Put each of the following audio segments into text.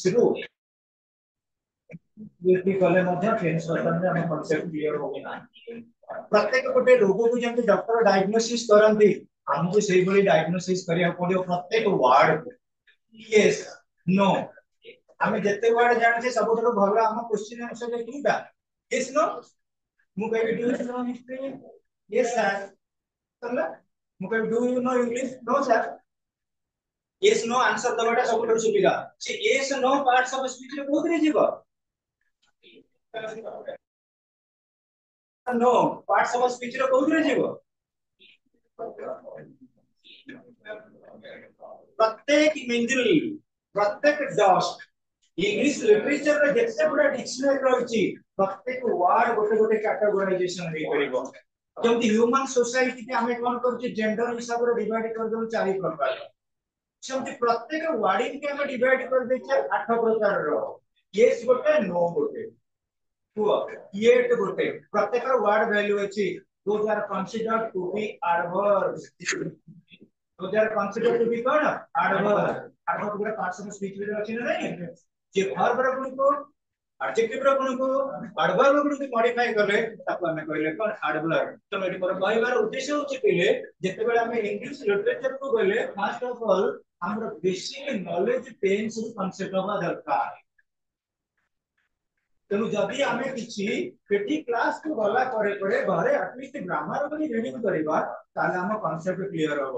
शुरू ये कले मध्य टेंस वर्तन में हम कांसेप्ट क्लियर हो गया। प्रत्येक गोटे रोग को जंतु डॉक्टर डायग्नोसिस करंती हमको सेही बड़ी डायग्नोसिस करिया पड़ियो प्रत्येक वर्ड को यस नो हमें जत्ते वर्ड जानते सबठो भलो हम क्वेश्चन आंसर रे किटा यस नो मु कहि do you know history yes sir तमला मु कहि do you know English no sir yes no answer दबाटा सबठो सुविधा से yes no parts of speech रे बहुत रे जीव नो पार्ट्स ऑफ स्पीच रे बहुत रे जीव प्रत्येक मिंजल प्रत्येक डस्ट इंग्लिश लिटरेचर रे जेते बडा डिक्शनरी रहछि प्रत्येक वर्ड गोटे गोटे कैटेगराइजेशन हे परिबो जेमति ह्यूमन सोसाइटी के हमें कोन करछि जेंडर हिसाब रे डिवाइड कर दउ चारि प्रकार सेमति प्रत्येक वर्डिंग के हम डिवाइड कर दै छै आठ प्रकार रो यस गोटे नो गोटे हुआ येट गोटे प्रत्येक वर्ड वैल्यू अछि those are considered to be adverbs those are considered to be कौन adverb adverb पूरा पार्ट्स ऑफ स्पीच में अछि ना नहीं जे वर्ब रो गुण को एडजेक्टिव रो गुण को एडवर्ब रो गुण को मॉडिफाई करले ताको हमें कहले कोन एडवर्ब तो मेरी पर कहबार उद्देश्य होछि पहले जते बेला हमें इंग्लिश लिटरेचर को गले फर्स्ट ऑफ ऑल हमर बेसिक नॉलेज टेंस कांसेप्ट होबा दरकार तेणु जदि आम कि क्लास को गला घरे एटलिस्ट ग्रामर को रीडिंग करवा आम कॉन्सेप्ट क्लियर हम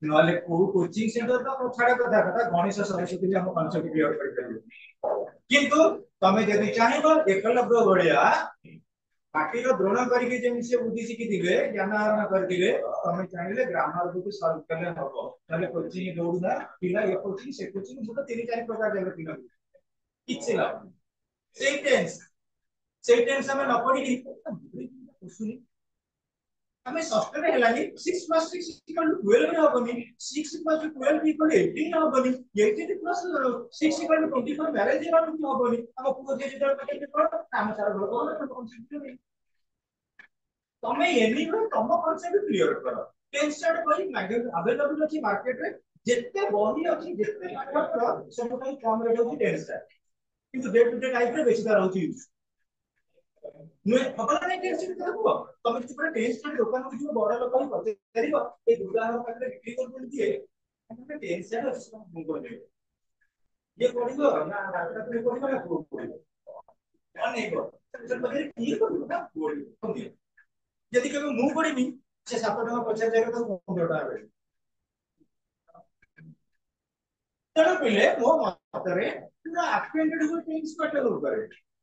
ना कोचिंग सेंटर तो छाड़ कथा कथा गणेश सरस्वती भी हम कॉन्सेप्ट क्लियर कर किंतु तमे जदि चाहिबो एकलव्य भलिया पाटीर द्रोण करके जेमि से बुद्धि शिखि दिले ज्ञान आहरण करदिले तमे चाहिले ग्रामर को सॉल्व करले हबो ताले कोचिंग दौड़ना पिला ये कोचिंग से कोचिंग मुझे तीन चार प्रकार के पिला किछि ला सेंटेंस हमें न पढ़ी सुनी हमें षष्ठ रे हेलानी 6 + 6 = 12 रे होबनी 6 + 12 = 18 होबनी 18 + 6 = 24 मैरिज रे होबनी हम पुओ जे जेतर पटे पढ़ हम सारा लोग कॉन्सेप्ट नहीं तमे एनी को तम कॉन्सेप्ट क्लियर करो टेंस स्टार्ट कोई मैगजीन अवेलेबल अछि मार्केट रे जेते बही अछि जेते पाठक सब कई कम रेट होछि टेंस स्टार्ट किंतु डे टू डे लाइफ रे बेसी तार होछि नुए फकला नहीं टेंस स्टार्ट करबो तमे कि पूरा टेंस स्टार्ट दुकान को जो बड़ा लोक ही पते करिबो ए दुकान रो पाखरे बिक्री कर बोल दिए हम टेंस स्टार्ट सब को दे ये पड़िबो ना रास्ता पे पड़िबो ना पड़िबो अनेको सब बगे की करबो ना पड़िबो यदि केबे मु पड़िबी से 7 टका 50 जायगा तो 15 टका आबे तेणु पिले मो मतरे पूरा एक्वेंटेड हो टेंस पैटर्न ऊपर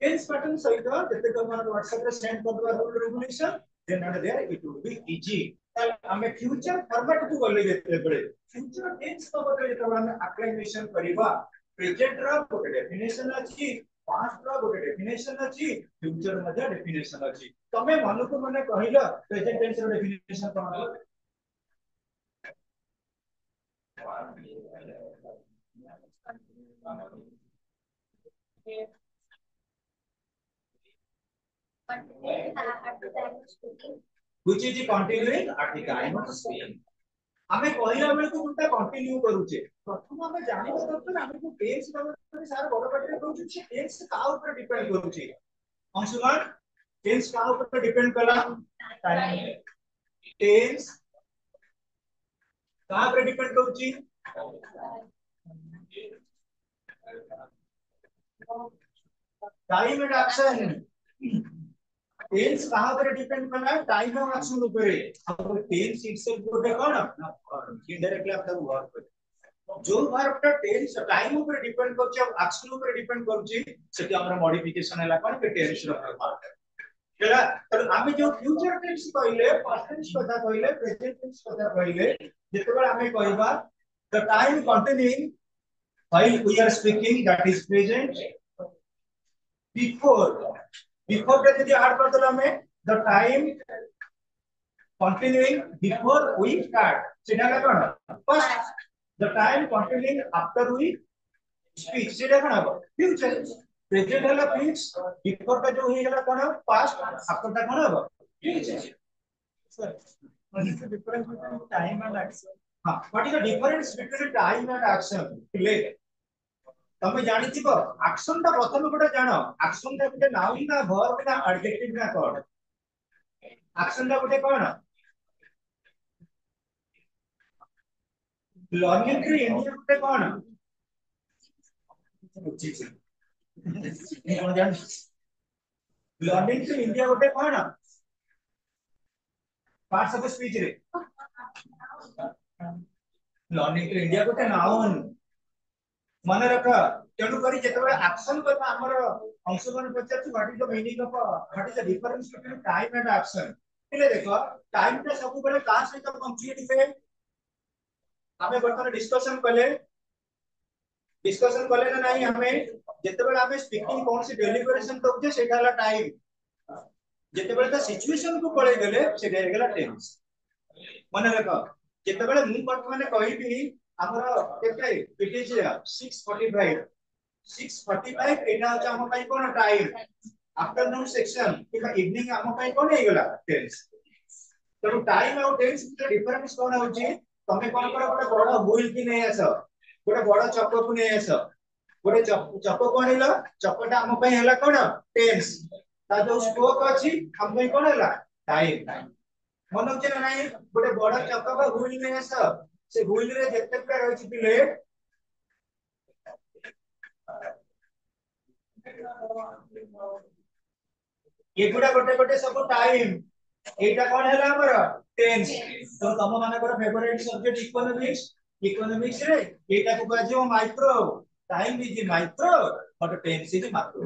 टेंस पैटर्न सहित जते तमर WhatsApp रे सेंड करबा regulation then and there it will be easy ताल हमें फ्यूचर फॉर्मेट को गले जते बड़े फ्यूचर टेंस को बदले जते हम एप्लीकेशन करिबा प्रेजेंट रा गोटे डेफिनेशन अछि पास्ट रा गोटे डेफिनेशन अछि फ्यूचर मध्ये डेफिनेशन अछि तमे मन को माने कहिला प्रेजेंट टेंस रा definition cone which is continuing at the time of speaking हमें कहला बेले को उल्टा कंटिन्यू करूचे प्रथम हमें जानिबा दरकार हमें को टेंस बारे सार बड़ पाटे कहूची छे टेंस का ऊपर डिपेंड करूची अंशुमान टेंस का ऊपर डिपेंड कला टाइम टेंस का ऊपर डिपेंड करूची टाइम एंड एक्शन टेंस कहां पर डिपेंड करना है टाइम और एक्शन ऊपर अब टेंस इटसेल्फ गोटे कोन इनडायरेक्टली आप वर्ब कर जो वर्ब का टेंस टाइम ऊपर डिपेंड करछ अब एक्शन ऊपर डिपेंड करछ सेटी हमरा मॉडिफिकेशन हैला कोन के टेंस रो मार्क हैला तो हम जो फ्यूचर टेंस कहले पास्ट टेंस कथा कहले प्रेजेंट टेंस कथा कहले जेतेबेला हमें कहबा the time continuing while we are speaking that is present before पे यदि ऐड कर देला हमें the time continuing before we start सेटा का कोन first the time continuing after we speech सेटा कोन हो फ्यूचर प्रेजेंट हला फिक्स बिफोर का जो ही हला कोन पास्ट आफ्टर का कोन हो future sir what is the difference between time and action हां what is the difference between time and action play तमे जानि थिबो एक्शन ता प्रथम गोटे जानो एक्शन ता गोटे नाउन ना वर्ब ना एडजेक्टिव ना कोन एक्शन ता गोटे कोन लर्निंग टू इंडिया गोटे कोन लर्निंग टू इंडिया गोटे कोन पार्ट्स ऑफ स्पीच रे लर्निंग टू इंडिया गोटे नाउन मन रख तेणु करी जेतबे एक्शन करबा हमर अंशगण पचार what is the meaning of what is the difference between time and action इले देखो टाइम पे सब बेले का सहित पंक्चुएट हे हमें बर्तन डिस्कशन कले ना नहीं हमें जेतेबेले हमें स्पीकिंग कौन सी डेलिब्रेशन दउजे सेटा हला टाइम जेतेबेले ता सिचुएशन को पळे गेले सेटा हे गेला टेंस मन रख जेतेबेले मु वर्तमान कहिबी हमर केते पिटिज 6:45 6:45 एटा होचा हम पई कोन टाइम आफ्टरनून सेक्शन किबा इवनिंग हम पई कोन हे गेला टेंस तो टाइम और टेंस के डिफरेंस कोन होची तमे कोन कर गोटे बड़ व्हील की नै आस गोटे बड़ चक्क को नै आस गोटे चक्क कोन हेला चक्कटा हम पई हेला कोन टेंस ता जो स्ट्रोक अछि हम पई कोन हेला टाइम मन होचे ना नहीं गोटे बड़ चक्क बा व्हील नै आस से व्हील रे जेते प्रकार होची पिले एगुडा गोटे गोटे सब टाइम एटा कोन हैला हमर टेंस तो तम मानकर फेवरेट सब्जेक्ट इकोनॉमिक्स रे एटा को कहजो micro time is micro but tense is macro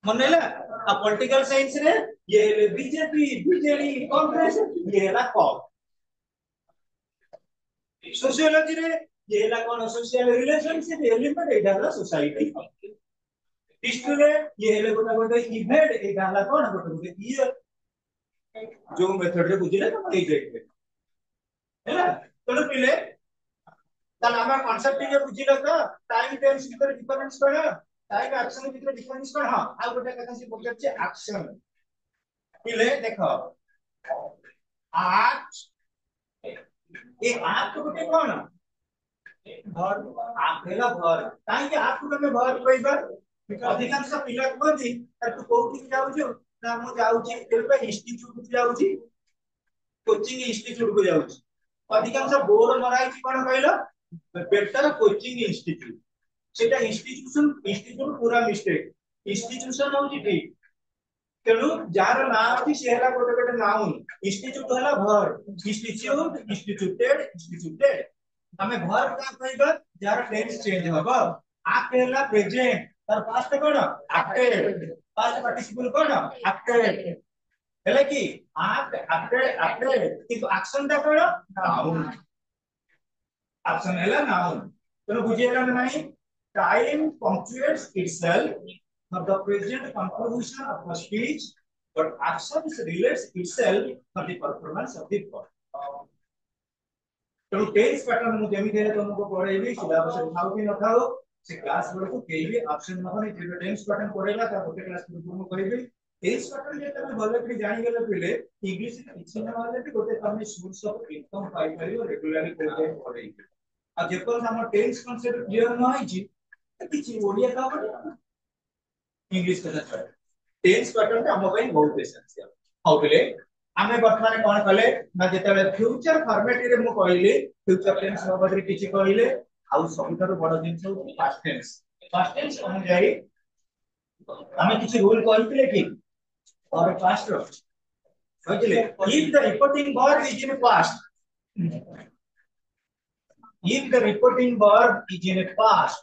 मन हैला आ पॉलिटिकल साइंस रे ये बीजेपी बीजेडी कांग्रेस ये हैला कॉप सोशियोलॉजी रे ये हैला कोन सोशल रिलेशनशिप एलिमेंट एटा हैला सोसाइटी हिस्ट्री रे ये हैला गोटा गोटे इवेंट एटा हैला कोन गोटे गोटे ईयर जो मेथड रे बुझिले त ए जाइबे हैला तोलो पिले ता नाम कांसेप्ट के बुझिलो त टाइम टेंस भीतर डिफरेंस कोन टाइम एक्शन भीतर डिफरेंस कोन हां आ गोटे कथा से बोलछ एक्शन पिले देखो आज ए आप को गोटे कोन भर आप हेला भर काहे कि आप को तमे भर कइबा अधिकांश पिला कोदी तू कोठी जाउछु ना मु जाउछि एबे इंस्टीट्यूट को जाउछि कोचिंग इंस्टीट्यूट को जाउछि अधिकांश बोर्ड मराई कोन कहलो बेटर कोचिंग इंस्टीट्यूट सेटा इंस्टीट्यूट पूरा मिस्टेक इंस्टीट्यूशन होछि ठीक तेनु जार ना अछि सेला गोटे गोटे नाउन इंस्टीट्यूट हला भर इंस्टीट्यूटेड हमें भर का कहबा जार टेंस चेंज हबो आप हेला प्रेजेंट तर पास्ट कोन एक्टेड पास्ट पार्टिसिपल कोन एक्टेड हेले कि आप एक्टेड किंतु एक्शन दा कोन नाउन एक्शन हेला नाउन तो बुझिएला नहीं time punctuates itself for the present conclusion of the speech but action relates itself for the performance of the verb तो tense pattern मु Jamie देले तुमको पढाइबी सिलेबस उठाओ कि न उठाओ से क्लास बेले को केही ऑप्शन नहने जे टेंस पैटर्न पढेला ता गोटे क्लास में तुमको कहबी टेंस पैटर्न जे तमे भले कि जानि गेले पहिले इंग्लिश में किछि न वाले भी गोटे तमे सोर्स ऑफ इनकम पाई परियो रेगुलरली कोइ पढाइबी आ जेपर हम टेंस कांसेप्ट क्लियर न होई छी किछि ओडिया का पढ इंग्लिश का छाड़ टेंस पैटर्न हम ପାଇଁ बहुत एसेंशियल होबले आमे वर्तमान कोन कले ना जेतेबे फ्यूचर फॉर्मेट रे मु कहली फ्यूचर टेंस बाबत किछि कहले आ सबथार बड़ जिंस हो पास्ट टेंस हम जाई आमे किछि रूल कहले कि और पास्ट रो कहले if the reporting verb is in past if the reporting verb is in a past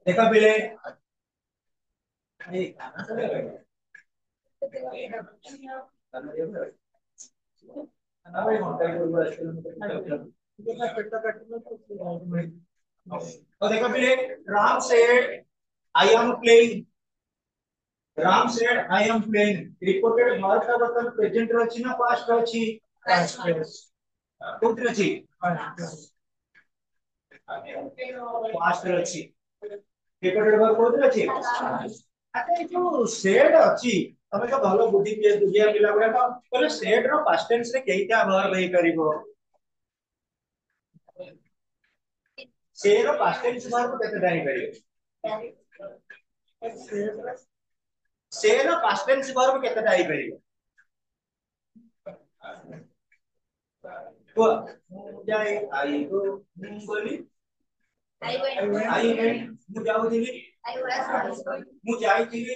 देखा पहले देखा पहले Ram said I am playing Ram said I am playing reported verb का मतलब present रची ना past रची कोन रची past रची reported verb कोन रची अच्छा ये जो सेड अछि तमे तो भलो बुद्धि के बुझिया पिला गुडा कहले सेड रो पास्ट टेंस रे केइटा वर्ब हेई परिबो से रो पास्ट टेंस वर्ब केतेटा हेई परिबो से रो पास्ट टेंस वर्ब केतेटा हेई परिबो तो जाय आई को बोली आई वेंट मु जाउथिली मु जाइथिली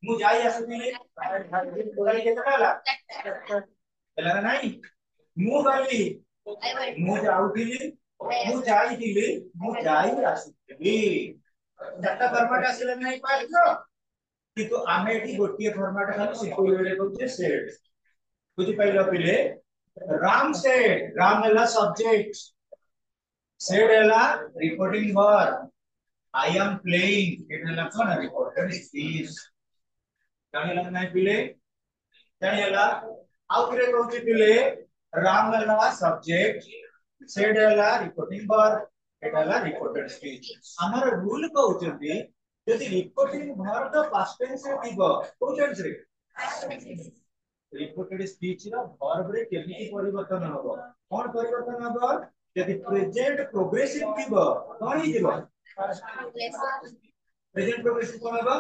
मु जाई आसुथिली कहले केतेटा हला ହେଲା ନା ନାଇଁ ମୁଁ ଗଲି ମୁଁ ଯାଉଥିଲି ମୁଁ ଯାଇଥିଲି ମୁଁ ଯାଇ ଆସୁଥିଲି ଚାରଟା ଫର୍ମାଟ ଆସିଲା ନାହିଁ ପାଇଲ କିନ୍ତୁ ଆମେ ଏଠି ଗୋଟିଏ ଫର୍ମାଟ ଖାଲି ସିମ୍ପଲ ୱେରେ କହୁଛେ ସେଡ୍ ବୁଝି ପାଇଲ ପିଲେ ରାମ ସେଡ୍ ରାମ ହେଲା ସବଜେକ୍ଟ सेड ହେଲା reporting verb I am playing it ହେଲା कोन रिपोर्टेड स्पीच ଜାଣିଲା ନାହିଁ ପିଲେ ଜାଣିଲା ଆଉ ଥରେ କହୁଛି ପିଲେ राम ହେଲା सब्जेक्ट सेड ହେଲା रिपोर्टिंग वर्ब एटा ହେଲା रिपोर्टेड स्पीच हमर रूल कहउचंती यदि रिपोर्टिंग वर्ब तो पास्ट टेंस रे दिबो कोन टेंस रे रिपोर्टेड स्पीच रो वर्ब रे केमिति परिवर्तन हबो कोन परिवर्तन हबो यदि प्रेजेंट प्रोग्रेसिव दिबो कोन ही दिबो प्रेजेंट प्रोग्रेसिव कोन हबो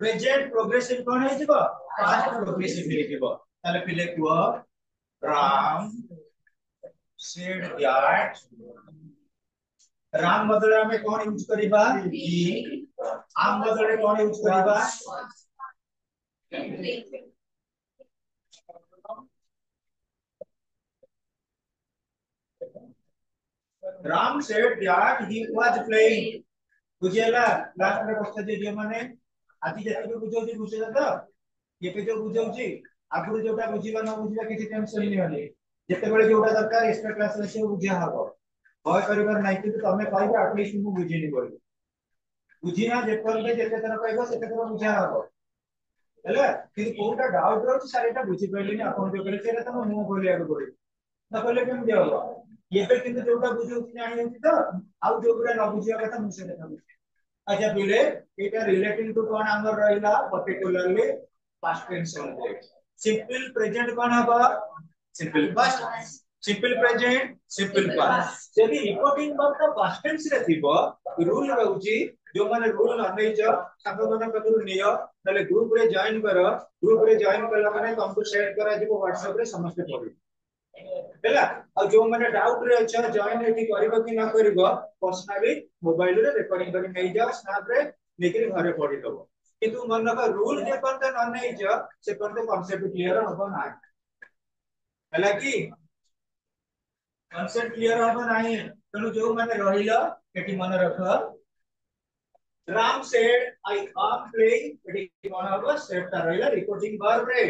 प्रेजेंट प्रोग्रेसिव कोन हे जिवो पास्ट प्रोग्रेसिव हे जिवो ताले पिले quo Ram said that Ram बदले हमें कोन यूज करिबा ही आम बदले कोन यूज करिबा Ram said that he was playing बुझेला लास्ट रे बस्ता जे माने आदि जति बुझौची बुझेला तो ये पे जो बुझौची आगुर जोटा बुझिबा न बुझिबा किछि टेंशन नहीं होनी जते बेले जोटा दरकार एक्स्ट्रा क्लास रे से बुझिया हबो भय करिबार नाही कि तमे कहबा एटलीस्ट मु बुझिनी बोली बुझिना जे परबे जते तरह कहबो सेते तरह बुझिया हबो हैला कि कोटा डाउट रहउची सारे एटा बुझि पइलेनी आपन जो करे सेटा तमे मु बोलिया को पड़ी न कहले केम दियो ये पे किंतु जोटा बुझौची जानि होची तो आउ जोटा न बुझिया कथा मु सेटा बुझि अच्छा पिले एटा रिलेटिंग टू कोन आंगर रहिला particularly past tense only simple present कोन हबो simple past simple present simple past यदि रिपोर्टिंग वर्ब का पास्ट टेंस रे थिबो रूल रहउची जो माने रूल न नेइछ सागो मन कतरु नियो तले ग्रुप रे जॉइन करो ग्रुप रे जॉइन करला माने तुमको शेयर करा जिवो WhatsApp रे समस्त पढि हैला और जो माने डाउट रे छ जॉइन एठी करबो कि ना करबो पर्सनली मोबाइल रे रिकॉर्डिंग करि नै जाओ स्नैप रे लेकिन घरे पढि दबो किंतु मन का रूल जे परते न नै छ से परते कांसेप्ट क्लियर होबो ना हैला कि कांसेप्ट क्लियर होबो नाही तनु जो माने रहिलो एठी मन रख Ram said I am playing एठी कोन होबो सेड ता रहिला रिपोर्टिंग वर्ब रे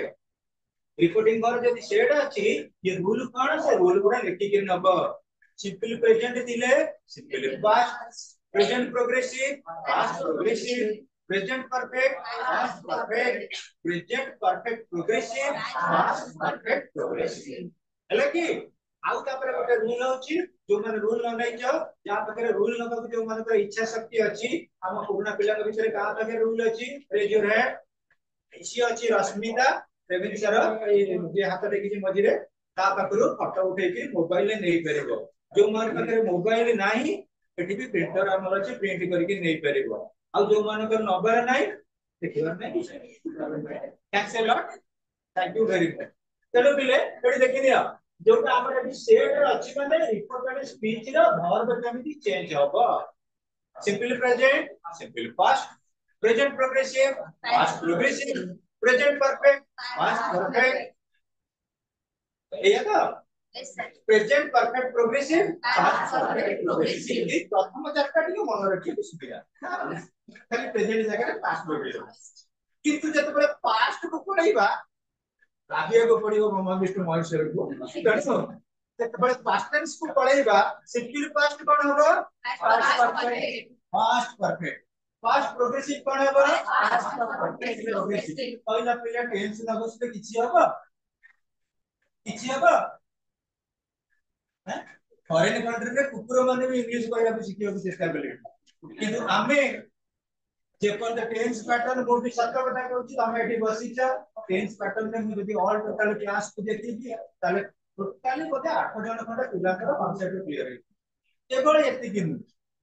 रिपोर्टिंग वर्ब जदि सेड अछि ये रूल कोन से रूल गुडा लिखि के नब सिंपल प्रेजेंट दिले simple past present progressive past progressive present perfect past perfect present perfect progressive past perfect progressive हैला कि आउ तापर गोटे रूल होची जो माने रूल न नै छ या पकरे रूल न कबि जो माने पर इच्छा शक्ति अछि हम पुराना पिला के विषय कहा पकरे रूल अछि रेज योर हैंड इसी अछि रश्मिता रेविन सर जे हाथ देखि जे मझिरे ता पकरो फोटो उठे के मोबाइल ले नै परबो जो माने पकरे मोबाइल नाही एठी भी प्रिंटर हमर अछि प्रिंट करके नै परबो आ जो माने कर नंबर नाही देखिबार नै thanks a lot thank you very much चलो पिले एठी देखि दिया जोटा हमर एठी सेड रे अछि माने रिपोर्टेड स्पीच रो वर्ब केमिति चेंज होबो simple present simple past present progressive past progressive present perfect past perfect एया तो present perfect progressive past perfect progressive ई प्रथम चारटा टिके मन रखि सुबिया खाली प्रेजेंट जगह रे पास्ट प्रोग्रेसिव किंतु जते बळे पास्ट को पढाइबा राबिया को पढिबो ब्रह्मा विष्णु महेश्वर को जानो जते बळे पास्ट टेंस को पढाइबा सिंपल पास्ट कोन होबो पास्ट परफेक्ट पास्ट प्रोग्रेसिव कोन होबो पास्ट परफेक्ट प्रोग्रेसिव पहिला पहिला टेंस न बसते किछि होबो हैं फॉरेन कंट्री रे कुकुर माने भी इंग्लिश कहला को सिखियो को चेष्टा करले किंतु आमे जेपन टेंस पैटर्न मो भी सत्य कथा कहू तुम एठी बसिछ टेंस पैटर्न में मु जदी ऑल टोटल क्लास को देखिबी ताले टोटली बोते 8 जण खंड पिलाकर कॉन्सेप्ट क्लियर है केवल एति कि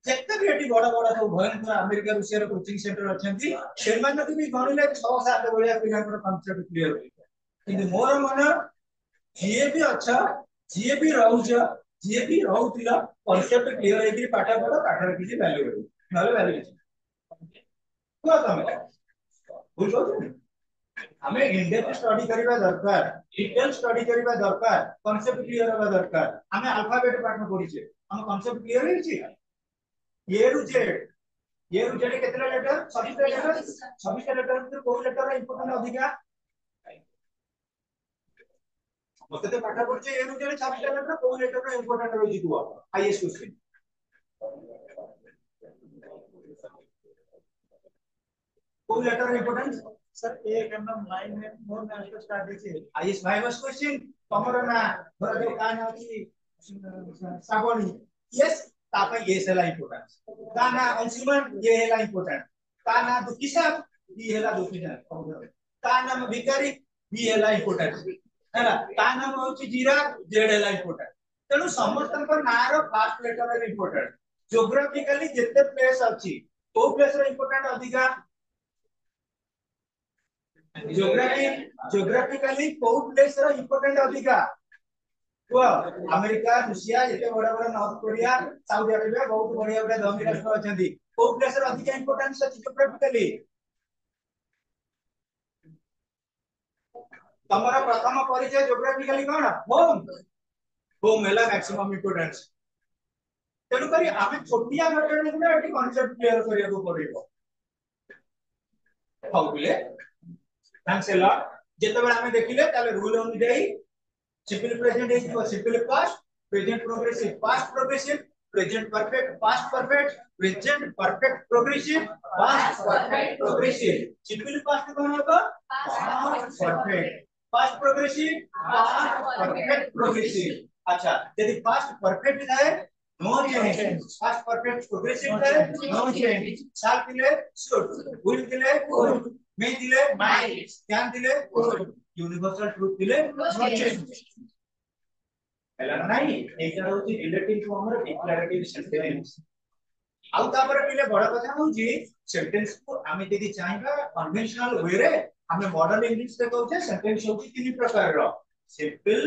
जेते भी एठी बड़ा बड़ा सब भयंकर अमेरिका रूसिया रो कोचिंग सेंटर अछंती सेमान भी गणिले 6 7 बळिया पिलाकर कॉन्सेप्ट क्लियर है किंतु मोर मन जे भी अच्छा जे भी रहउछ जे भी रहउतिला कॉन्सेप्ट क्लियर है कि पाठ पढ पाठ रे किछि वैल्यू है नले वैल्यू को तमे बुझो हमें इंडेप्थ स्टडी करबा दरकार डिटेल स्टडी करबा दरकार कांसेप्ट क्लियर होबा दरकार हमें अल्फाबेट पाठ पढिछे हम कांसेप्ट क्लियर होइछि ये रु जेड केतना लेटर 26 टा लेटर में कोन लेटर रा इंपोर्टेंट अधिका मते तो पाठ पढिछे ये रु जेड 26 टा लेटर कोन लेटर रा इंपोर्टेंट रहि जितुआ आईएएस क्वेश्चन कोन लेटर इंपोर्टेंट सर एक एमएम लाइन में मोर में आंसर स्टार्ट देखिए आईएएस वाइवस क्वेश्चन तमरो ना घर जो कान अछि साबणी यस तापे ये सेला इंपोर्टेंट काना अंशुमन ये हेला इंपोर्टेंट काना दुकिसा ये हेला दुकिसा काना में भिखारी बी हेला इंपोर्टेंट हैला काना में होछि जीरा जेड हेला इंपोर्टेंट तेनु समस्तन को नारो फर्स्ट लेटर रे इंपोर्टेंट ज्योग्राफिकली जेते प्लेस अछि तो प्लेस रे इंपोर्टेंट अधिका ज्योग्राफिकली को प्लेस रो इंपोर्टेंट अधिका तो अमेरिका रूसिया जते बड़ा बड़ा नॉर्थ कोरिया साउथ अरेबिया बहुत बढ़िया बढ़िया धनी राष्ट्र अछंती को प्लेस रो अधिका इंपोर्टेंस अछि ज्योग्राफिकली तमरा प्रथम परिचय ज्योग्राफिकली कोन होम हेला मैक्सिमम इंपोर्टेंस तेनु करी आमे छोटिया घटना गुडा एटी कांसेप्ट क्लियर करिया को पड़िबो हाउ बिले थैंक्स अ लॉट जेतेबेला हमें देखिले ताले रूल अनुसार simple present is simple past present progressive past progressive present perfect past perfect present perfect progressive past perfect progressive simple past कौन होगा past perfect past progressive past perfect progressive अच्छा यदि past perfect है no change past perfect progressive है no change shall दिले should will दिले would may दिले might can दिले कुड यूनिवर्सल ट्रुथ दिले नो चेंज हैला नाही एटा होची रिलेटिव फॉर्म रे डिक्लेरेटिव सेंटेंस आउ तापर पिले बड़ कथा होची सेंटेंस को आमे यदि चाहिबा कन्वेंशनल वे रे हमें मॉडर्न इंग्लिश रे कहउछे सेंटेंस होची तीन प्रकार रो simple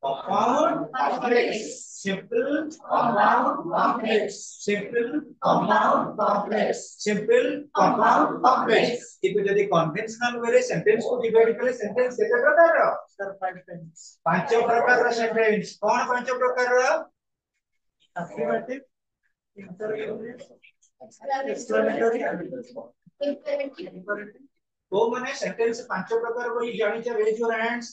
compound complex simple compound complex simple compound complex simple compound complex इको यदि कन्वेंशनल वे रे सेंटेंस को डिवाइड करे सेंटेंस केते प्रकार रो सर पांच प्रकार रो सेंटेंस कोन पांच प्रकार रो अफर्मेटिव इंटररोगेटिव एक्सक्लेमेटरी इंपेरेटिव तो माने सेंटेंस पांच प्रकार बोली जानि छ रेज योर हैंड्स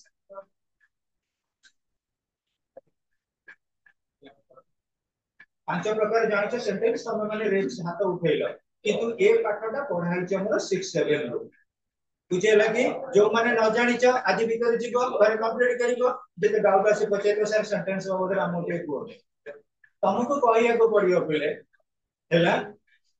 पांच प्रकार जानि छ सेंटेंस तमे माने रेज हाथ उठैलो किंतु ए पाठटा पढाई छ हमर 6 7 रो तुझे लगे जो माने न जानि छ आज भीतर जीवो घर कंप्लीट करिवो जते डाउट आसे पछे सर सेंटेंस वगैरह अमोटे को तुमको कहिया को पड़ियो पहिले हैला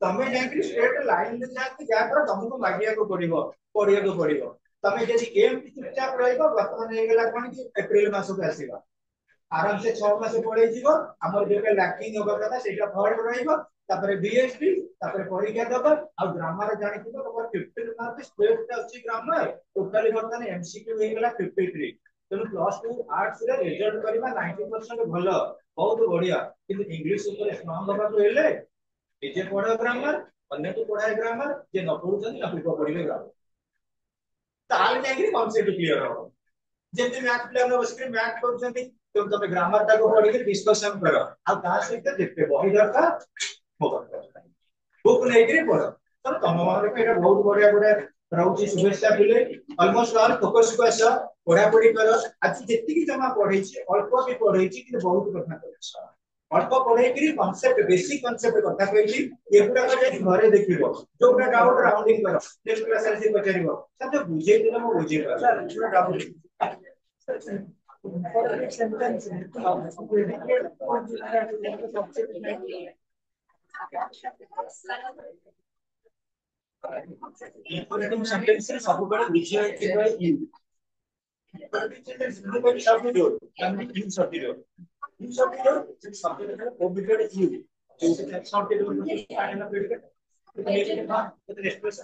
तमे जाके स्ट्रेट लाइन में जाके जा पर तुमको मागिया को पड़ियो तमे जदी एम चुपचाप रहइबो वर्तमान हे गेला कोन कि अप्रैल मास को आसीबा आराम से 6 मास पड़े जीवो हमर जेके लैकिंग होबा कथा सेटा फॉर्ड रहइबो तापर बीएसटी तापर परीक्षा दबा आ ग्रामर जानि थिबो तमर 15 मार्क स्ट्रेट अछि ग्रामर टोटली वर्तमान एमसीक्यू हे गेला 53 तनु प्लस 2 आर्ट्स रे रिजल्ट करबा 90% भलो बहुत बढ़िया किंतु इंग्लिश ऊपर स्ट्रांग होबा तो हेले जे पढ़ा ग्रामर अन्य तो पढ़ाए ग्रामर जे न पढुछन न पढ पढिले ग्रामर ताल जाके कांसेप्ट क्लियर हो जेते मैथ प्लान में बसके मैथ करूछंती तो तमे ग्रामर ता को पढि के डिस्कशन करो आ ता सहित जेते बही दरकार होबा बुक नै के पढो तर तम माने के बहुत बढ़िया बढ़िया रहउची शुभेच्छा दिले ऑलमोस्ट ऑल फोकस को आस पढ़ा पढ़ी करो आज जेति की जमा पढै छी अल्प भी पढै छी कि बहुत कथा कहै अल्प पढ़े कि कांसेप्ट बेसिक कांसेप्ट कथा कहै छी एपुरा को जे घरे देखिबो जोटा डाउट राउंडिंग करो नेक्स्ट क्लास रे पचारिबो सब बुझे दिला मो बुझे सर पूरा डाउट सेंटेंस Imperative sentences ସବୁବେଳେ ବୁଝିବା କେବଳ you. Imperative sentence ସବୁବେଳେ subject and you subject. You subject subject omitted you. ଯୋଉଟା subject ମାନେ final predicate. The express